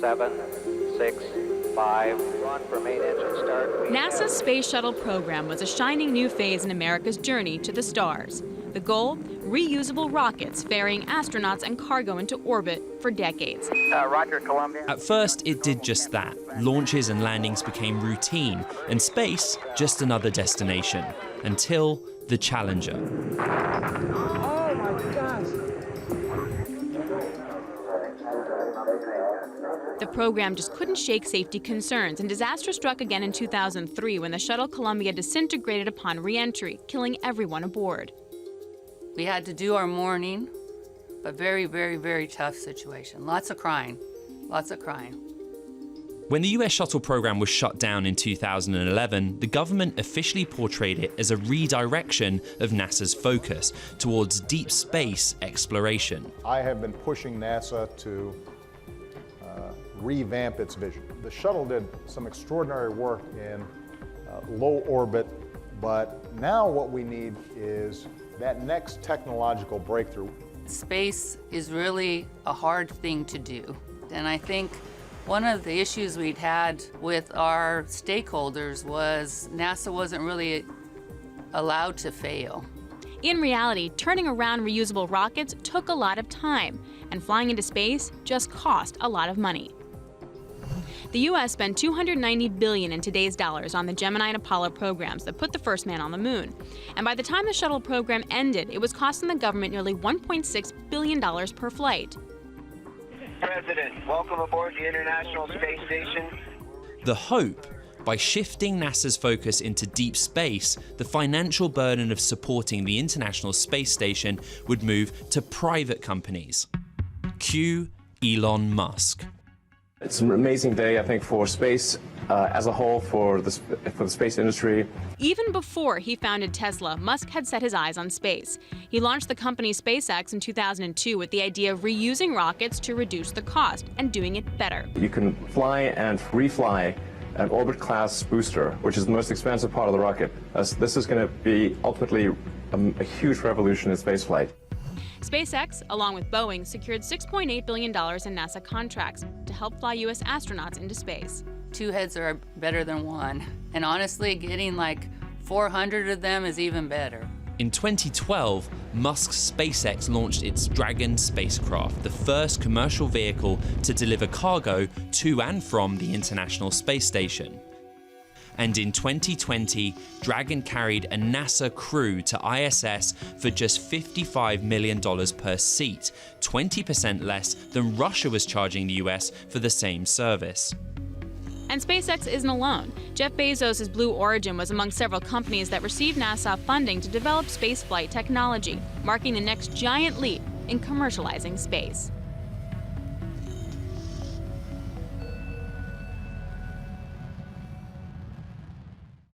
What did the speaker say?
7, 6, 5, run for main engine start. NASA's space shuttle program was a shining new phase in America's journey to the stars. The goal? Reusable rockets ferrying astronauts and cargo into orbit for decades. Roger, Columbia. At first, it did just that. Launches and landings became routine, and space just another destination, until the Challenger. Oh my gosh. The program just couldn't shake safety concerns, and disaster struck again in 2003 when the shuttle Columbia disintegrated upon re-entry, killing everyone aboard. We had to do our mourning, but very, very, very tough situation. Lots of crying, lots of crying. When the US shuttle program was shut down in 2011, the government officially portrayed it as a redirection of NASA's focus towards deep space exploration. I have been pushing NASA to revamp its vision. The shuttle did some extraordinary work in low orbit, but now what we need is that next technological breakthrough. Space is really a hard thing to do. And I think one of the issues we'd had with our stakeholders was NASA wasn't really allowed to fail. In reality, turning around reusable rockets took a lot of time, and flying into space just cost a lot of money. The U.S. spent $290 billion in today's dollars on the Gemini and Apollo programs that put the first man on the moon. And by the time the shuttle program ended, it was costing the government nearly $1.6 billion per flight. President, welcome aboard the International Space Station. The hope, by shifting NASA's focus into deep space, the financial burden of supporting the International Space Station would move to private companies. Cue Elon Musk. It's an amazing day, I think, for space as a whole, for the space industry. Even before he founded Tesla, Musk had set his eyes on space. He launched the company SpaceX in 2002 with the idea of reusing rockets to reduce the cost and doing it better. You can fly and refly an orbit-class booster, which is the most expensive part of the rocket. This is going to be ultimately a huge revolution in spaceflight. SpaceX, along with Boeing, secured $6.8 billion in NASA contracts to help fly U.S. astronauts into space. Two heads are better than one. And honestly, getting like 400 of them is even better. In 2012, Musk's SpaceX launched its Dragon spacecraft, the first commercial vehicle to deliver cargo to and from the International Space Station. And in 2020, Dragon carried a NASA crew to ISS for just $55 million per seat, 20% less than Russia was charging the US for the same service. And SpaceX isn't alone. Jeff Bezos' Blue Origin was among several companies that received NASA funding to develop spaceflight technology, marking the next giant leap in commercializing space.